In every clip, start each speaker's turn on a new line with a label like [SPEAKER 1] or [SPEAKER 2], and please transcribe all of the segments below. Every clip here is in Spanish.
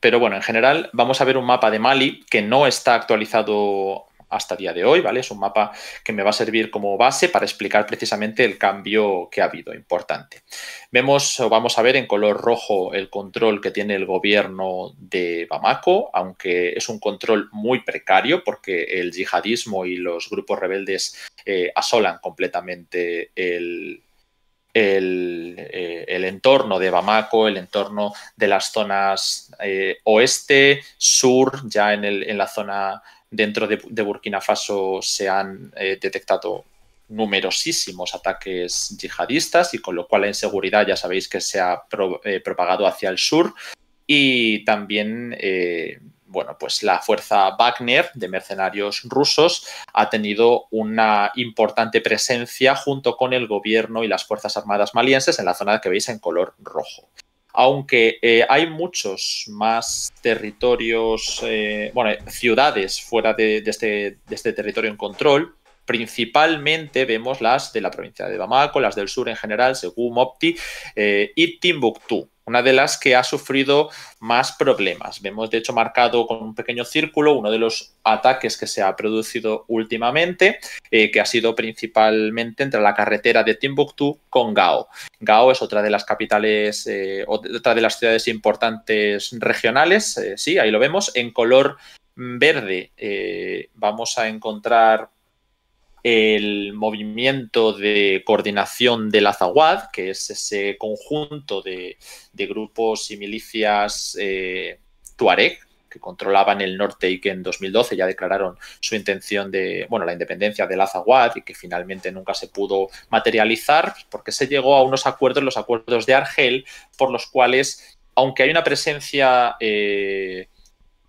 [SPEAKER 1] Pero bueno, en general vamos a ver un mapa de Mali que no está actualizado hasta el día de hoy, ¿vale? Es un mapa que me va a servir como base para explicar precisamente el cambio que ha habido, importante. Vamos a ver en color rojo el control que tiene el gobierno de Bamako, aunque es un control muy precario porque el yihadismo y los grupos rebeldes asolan completamente el entorno de Bamako, el entorno de las zonas oeste, sur, ya en la zona dentro de Burkina Faso se han detectado numerosísimos ataques yihadistas y con lo cual la inseguridad ya sabéis que se ha propagado hacia el sur y también bueno, pues la fuerza Wagner de mercenarios rusos ha tenido una importante presencia junto con el gobierno y las fuerzas armadas malienses en la zona que veis en color rojo. Aunque hay muchos más territorios, bueno, ciudades fuera de este territorio en control, principalmente vemos las de la provincia de Bamako, las del sur en general, Segou, Mopti y Timbuktu, una de las que ha sufrido más problemas. Vemos, de hecho, marcado con un pequeño círculo uno de los ataques que se ha producido últimamente, que ha sido principalmente entre la carretera de Timbuktu con Gao. Gao es otra de las capitales, otra de las ciudades importantes regionales, sí, ahí lo vemos. En color verde vamos a encontrar el movimiento de coordinación del Azawad, que es ese conjunto de grupos y milicias tuareg que controlaban el norte y que en 2012 ya declararon su intención de, bueno, la independencia del Azawad y que finalmente nunca se pudo materializar porque se llegó a unos acuerdos, los acuerdos de Argel, por los cuales, aunque hay una presencia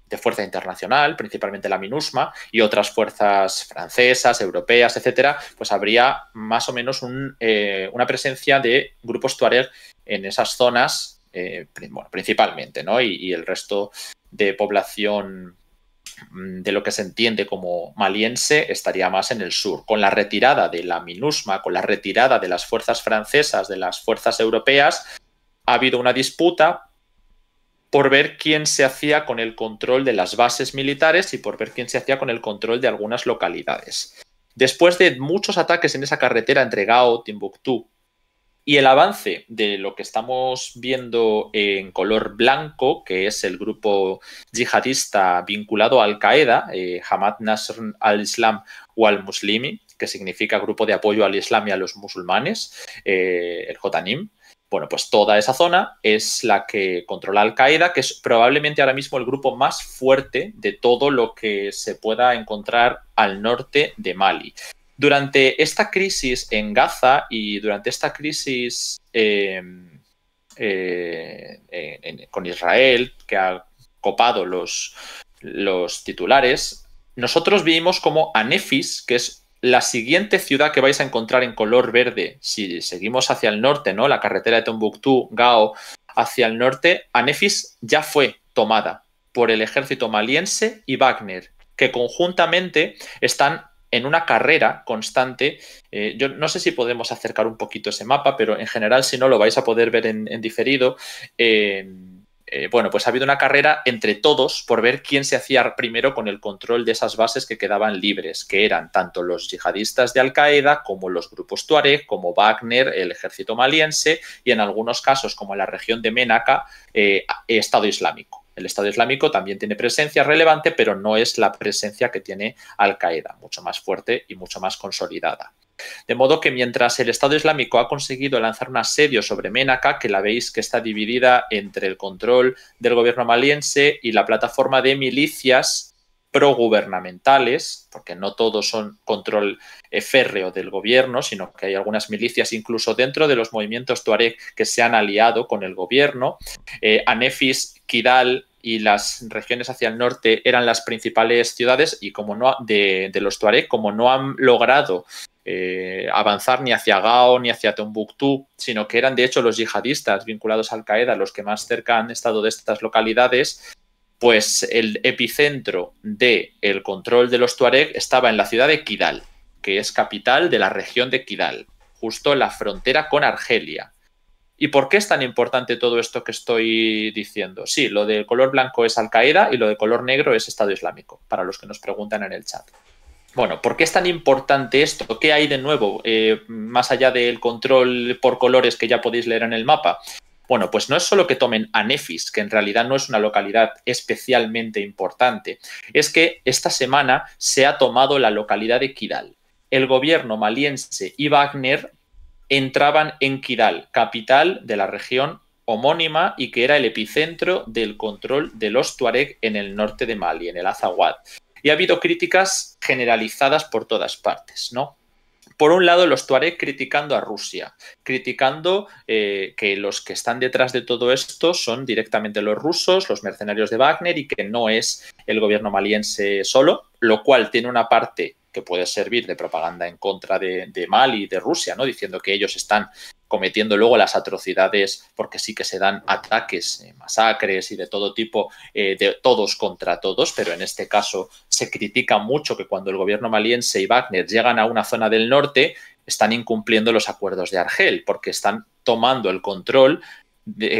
[SPEAKER 1] de fuerza internacional, principalmente la MINUSMA, y otras fuerzas francesas, europeas, etcétera, pues habría más o menos una presencia de grupos tuareg en esas zonas, bueno, principalmente, ¿no? Y el resto de población de lo que se entiende como maliense estaría más en el sur. Con la retirada de la MINUSMA, con la retirada de las fuerzas francesas, de las fuerzas europeas, ha habido una disputa por ver quién se hacía con el control de las bases militares y por ver quién se hacía con el control de algunas localidades. Después de muchos ataques en esa carretera entre Gao, Timbuktu y el avance de lo que estamos viendo en color blanco, que es el grupo yihadista vinculado a Al-Qaeda, Jamaat Nasr al-Islam o al-Muslimi, que significa Grupo de Apoyo al Islam y a los Musulmanes, el JNIM. Bueno, pues toda esa zona es la que controla Al-Qaeda, que es probablemente ahora mismo el grupo más fuerte de todo lo que se pueda encontrar al norte de Mali. Durante esta crisis en Gaza y durante esta crisis con Israel, que ha copado los titulares, nosotros vimos como Anefis, que es la siguiente ciudad que vais a encontrar en color verde, si seguimos hacia el norte, ¿no? La carretera de Tombuctú, Gao, hacia el norte, Anefis ya fue tomada por el ejército maliense y Wagner, que conjuntamente están en una carrera constante. Yo no sé si podemos acercar un poquito ese mapa, pero en general, si no, lo vais a poder ver en diferido. Bueno, pues ha habido una carrera entre todos por ver quién se hacía primero con el control de esas bases que quedaban libres, que eran tanto los yihadistas de Al-Qaeda como los grupos tuareg, como Wagner, el ejército maliense y en algunos casos, como en la región de Ménaka, Estado Islámico. El Estado Islámico también tiene presencia relevante, pero no es la presencia que tiene Al-Qaeda, mucho más fuerte y mucho más consolidada. De modo que mientras el Estado Islámico ha conseguido lanzar un asedio sobre Ménaka, que la veis que está dividida entre el control del gobierno maliense y la plataforma de milicias progubernamentales, porque no todos son control férreo del gobierno, sino que hay algunas milicias incluso dentro de los movimientos tuareg que se han aliado con el gobierno. Anefis, Kidal y las regiones hacia el norte eran las principales ciudades y como no de los tuareg, como no han logrado avanzar ni hacia Gao ni hacia Tombuctú, sino que eran de hecho los yihadistas vinculados a Al-Qaeda los que más cerca han estado de estas localidades, pues el epicentro del control de los tuareg estaba en la ciudad de Kidal, que es capital de la región de Kidal, justo en la frontera con Argelia. ¿Y por qué es tan importante todo esto que estoy diciendo? Sí, lo de color blanco es Al-Qaeda y lo de color negro es Estado Islámico, para los que nos preguntan en el chat. Bueno, ¿por qué es tan importante esto? ¿Qué hay de nuevo más allá del control por colores que ya podéis leer en el mapa? Bueno, pues no es solo que tomen a Nefis, que en realidad no es una localidad especialmente importante, es que esta semana se ha tomado la localidad de Kidal. El gobierno maliense y Wagner entraban en Kidal, capital de la región homónima y que era el epicentro del control de los Tuareg en el norte de Mali, en el Azawad. Y ha habido críticas generalizadas por todas partes, ¿no? Por un lado, los Tuareg criticando a Rusia, criticando que los que están detrás de todo esto son directamente los rusos, los mercenarios de Wagner, y que no es el gobierno maliense solo, lo cual tiene una parte que puede servir de propaganda en contra de Mali y de Rusia, ¿no? Diciendo que ellos están cometiendo luego las atrocidades porque sí que se dan ataques, masacres y de todo tipo, de todos contra todos, pero en este caso se critica mucho que cuando el gobierno maliense y Wagner llegan a una zona del norte están incumpliendo los acuerdos de Argel porque están tomando el control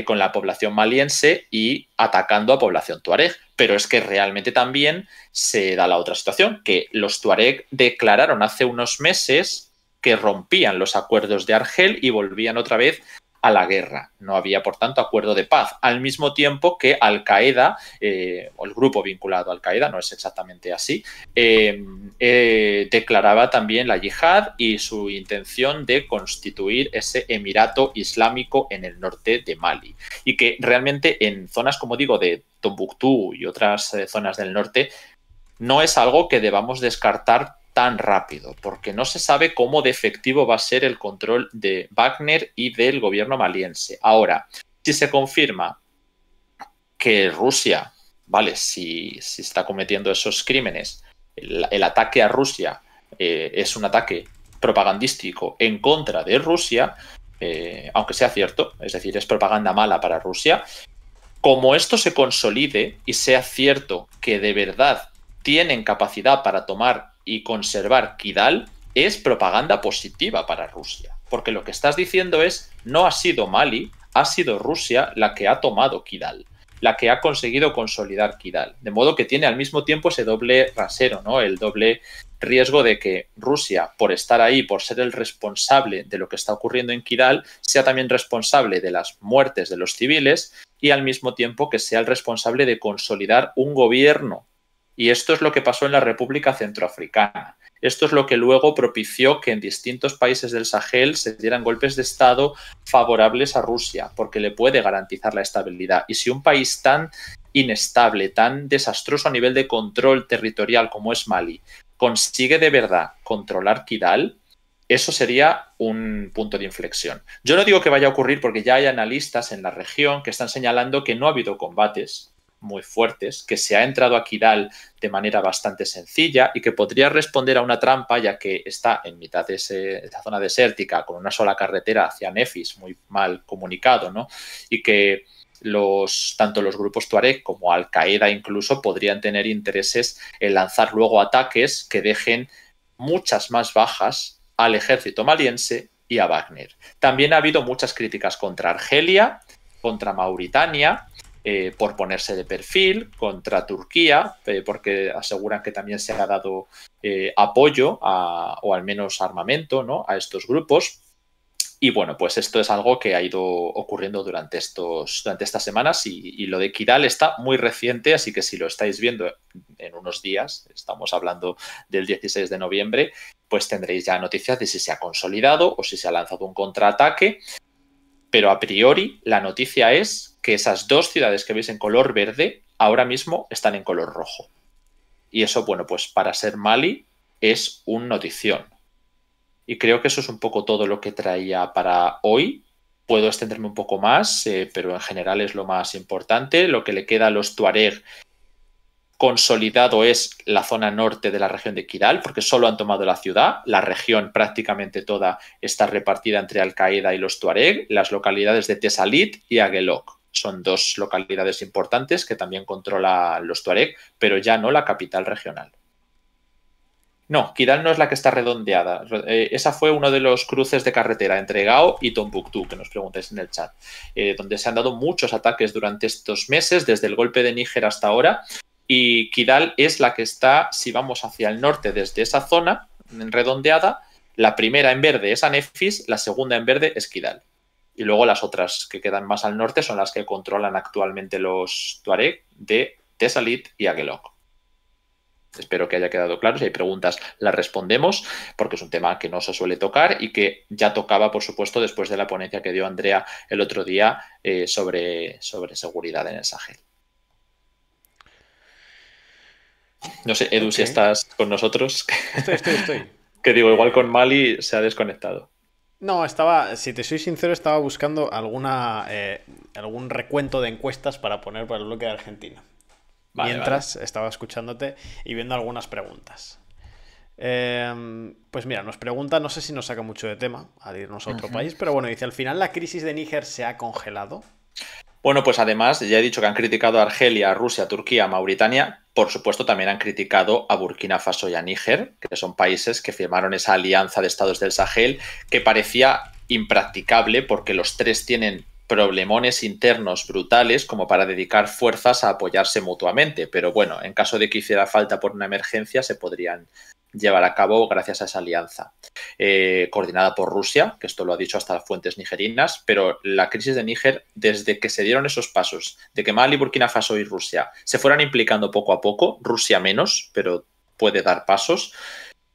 [SPEAKER 1] con la población maliense y atacando a población tuareg. Pero es que realmente también se da la otra situación, que los tuareg declararon hace unos meses que rompían los acuerdos de Argel y volvían otra vez a la guerra. No había, por tanto, acuerdo de paz. Al mismo tiempo que Al-Qaeda, o el grupo vinculado a Al-Qaeda, no es exactamente así, declaraba también la yihad y su intención de constituir ese emirato islámico en el norte de Mali. Y que realmente en zonas, como digo, de Tombuctú y otras zonas del norte, no es algo que debamos descartar tan rápido, porque no se sabe cómo de efectivo va a ser el control de Wagner y del gobierno maliense. Ahora, si se confirma que Rusia, vale, si está cometiendo esos crímenes, el ataque a Rusia es un ataque propagandístico en contra de Rusia, aunque sea cierto, es decir, es propaganda mala para Rusia, como esto se consolide y sea cierto que de verdad tienen capacidad para tomar y conservar Kidal, es propaganda positiva para Rusia. Porque lo que estás diciendo es, no ha sido Mali, ha sido Rusia la que ha tomado Kidal, la que ha conseguido consolidar Kidal. De modo que tiene al mismo tiempo ese doble rasero, ¿no? El doble riesgo de que Rusia, por estar ahí, por ser el responsable de lo que está ocurriendo en Kidal, sea también responsable de las muertes de los civiles y al mismo tiempo que sea el responsable de consolidar un gobierno. Y esto es lo que pasó en la República Centroafricana. Esto es lo que luego propició que en distintos países del Sahel se dieran golpes de Estado favorables a Rusia, porque le puede garantizar la estabilidad. Y si un país tan inestable, tan desastroso a nivel de control territorial como es Mali, consigue de verdad controlar Kidal, eso sería un punto de inflexión. Yo no digo que vaya a ocurrir porque ya hay analistas en la región que están señalando que no ha habido combates muy fuertes, que se ha entrado a Kidal de manera bastante sencilla y que podría responder a una trampa ya que está en mitad de esa zona desértica con una sola carretera hacia Nefis, muy mal comunicado, ¿no? Y que tanto los grupos Tuareg como Al-Qaeda incluso podrían tener intereses en lanzar luego ataques que dejen muchas más bajas al ejército maliense y a Wagner. También ha habido muchas críticas contra Argelia, contra Mauritania, por ponerse de perfil, contra Turquía, porque aseguran que también se ha dado apoyo o al menos armamento, ¿no?, a estos grupos. Y bueno, pues esto es algo que ha ido ocurriendo durante estas semanas y lo de Kidal está muy reciente, así que si lo estáis viendo en unos días, estamos hablando del 16 de noviembre, pues tendréis ya noticias de si se ha consolidado o si se ha lanzado un contraataque. Pero a priori la noticia es que esas dos ciudades que veis en color verde ahora mismo están en color rojo. Y eso, bueno, pues para ser Mali es un notición. Y creo que eso es un poco todo lo que traía para hoy. Puedo extenderme un poco más, pero en general es lo más importante. Lo que le queda a los Tuareg consolidado es la zona norte de la región de Kidal, porque solo han tomado la ciudad. La región prácticamente toda está repartida entre Al-Qaeda y los Tuareg. Las localidades de Tesalit y Aguelok son dos localidades importantes que también controla los Tuareg, pero ya no la capital regional. No, Kidal no es la que está redondeada. Esa fue uno de los cruces de carretera entre Gao y Tombuctú, que nos preguntáis en el chat, donde se han dado muchos ataques durante estos meses, desde el golpe de Níger hasta ahora. Y Kidal es la que está, si vamos hacia el norte desde esa zona redondeada, la primera en verde es Anefis, la segunda en verde es Kidal. Y luego las otras que quedan más al norte son las que controlan actualmente los Tuareg de Tesalit y Aguelok. Espero que haya quedado claro. Si hay preguntas, las respondemos, porque es un tema que no se suele tocar y que ya tocaba, por supuesto, después de la ponencia que dio Andrea el otro día sobre seguridad en el Sahel. No sé, Edu, si estás con nosotros.
[SPEAKER 2] Estoy.
[SPEAKER 1] Que digo, igual con Mali se ha desconectado.
[SPEAKER 2] No, si te soy sincero, estaba buscando algún recuento de encuestas para poner para el bloque de Argentina.
[SPEAKER 1] Vale.
[SPEAKER 2] Mientras estaba escuchándote y viendo algunas preguntas. Pues mira, nos pregunta, no sé si nos saca mucho de tema al irnos a otro país, pero bueno, dice, al final la crisis de Níger se ha congelado.
[SPEAKER 1] Bueno, pues además, ya he dicho que han criticado a Argelia, a Rusia, a Turquía, a Mauritania. Por supuesto, también han criticado a Burkina Faso y a Níger, que son países que firmaron esa alianza de estados del Sahel, que parecía impracticable porque los tres tienen problemones internos brutales como para dedicar fuerzas a apoyarse mutuamente. Pero bueno, en caso de que hiciera falta por una emergencia, se podrían llevar a cabo gracias a esa alianza. Coordinada por Rusia, que esto lo ha dicho hasta fuentes nigerinas, pero la crisis de Níger, desde que se dieron esos pasos, de que Mali, Burkina Faso y Rusia se fueran implicando poco a poco, Rusia menos, pero puede dar pasos,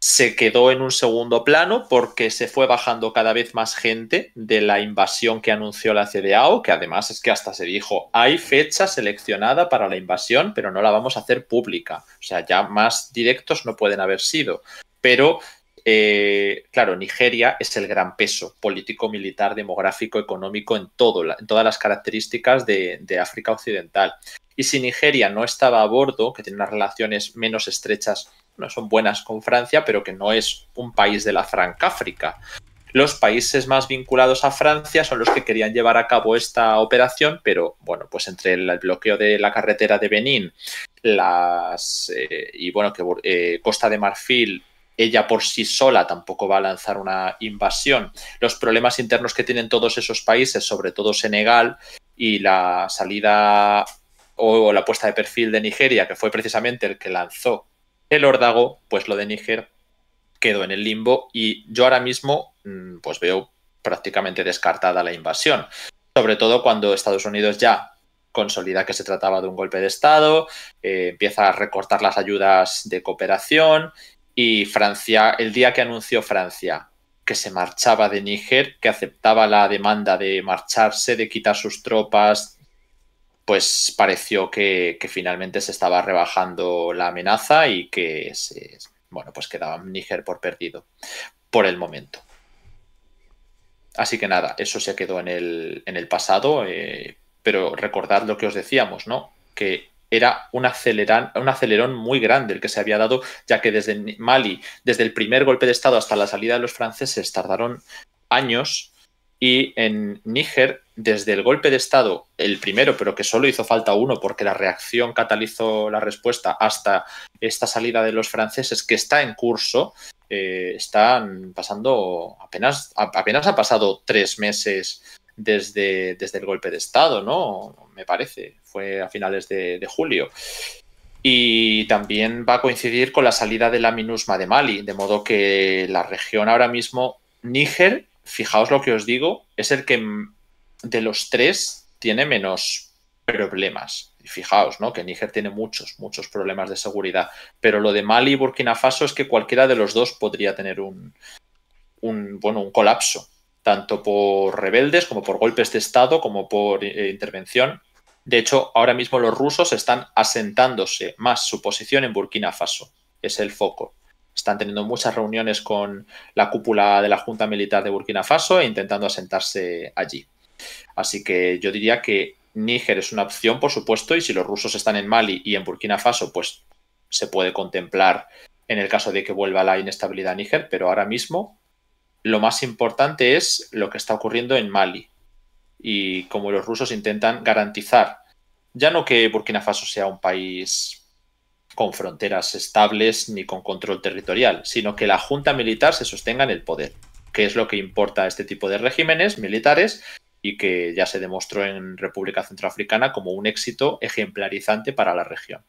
[SPEAKER 1] se quedó en un segundo plano porque se fue bajando cada vez más gente de la invasión que anunció la CDAO, que además es que hasta se dijo, hay fecha seleccionada para la invasión, pero no la vamos a hacer pública. O sea, ya más directos no pueden haber sido. Pero claro, Nigeria es el gran peso político, militar, demográfico, económico en todas las características de África Occidental. Y si Nigeria no estaba a bordo, que tiene unas relaciones menos estrechas, no son buenas con Francia, pero que no es un país de la Francáfrica. Los países más vinculados a Francia son los que querían llevar a cabo esta operación, pero bueno, pues entre el bloqueo de la carretera de Benín, y bueno, que Costa de Marfil, ella por sí sola tampoco va a lanzar una invasión. Los problemas internos que tienen todos esos países, sobre todo Senegal, y la salida o la puesta de perfil de Nigeria, que fue precisamente el que lanzó el órdago, pues lo de Níger quedó en el limbo y yo ahora mismo pues veo prácticamente descartada la invasión. Sobre todo cuando Estados Unidos ya consolida que se trataba de un golpe de Estado, empieza a recortar las ayudas de cooperación y Francia, el día que anunció Francia que se marchaba de Níger, que aceptaba la demanda de marcharse, de quitar sus tropas, pues pareció que finalmente se estaba rebajando la amenaza y que bueno, pues quedaba Níger por perdido por el momento. Así que nada, eso se quedó en el pasado, pero recordad lo que os decíamos, ¿no? Que era un acelerón muy grande el que se había dado, ya que desde Mali, desde el primer golpe de Estado hasta la salida de los franceses, tardaron años. Y en Níger, desde el golpe de Estado, el primero, pero que solo hizo falta uno porque la reacción catalizó la respuesta, hasta esta salida de los franceses que está en curso, están pasando, apenas ha pasado 3 meses desde el golpe de Estado, ¿no? Me parece, fue a finales de julio. Y también va a coincidir con la salida de la MINUSMA de Mali, de modo que la región ahora mismo, Níger, fijaos lo que os digo, es el que de los tres tiene menos problemas. Y fijaos, ¿no? Que Níger tiene muchos problemas de seguridad. Pero lo de Mali y Burkina Faso es que cualquiera de los dos podría tener un colapso, tanto por rebeldes como por golpes de Estado, como por intervención. De hecho, ahora mismo los rusos están asentándose más su posición en Burkina Faso. Es el foco. Están teniendo muchas reuniones con la cúpula de la Junta Militar de Burkina Faso e intentando asentarse allí. Así que yo diría que Níger es una opción, por supuesto, y si los rusos están en Mali y en Burkina Faso, pues se puede contemplar en el caso de que vuelva la inestabilidad a Níger, pero ahora mismo lo más importante es lo que está ocurriendo en Mali y cómo los rusos intentan garantizar, ya no que Burkina Faso sea un país con fronteras estables ni con control territorial, sino que la junta militar se sostenga en el poder, que es lo que importa a este tipo de regímenes militares y que ya se demostró en República Centroafricana como un éxito ejemplarizante para la región.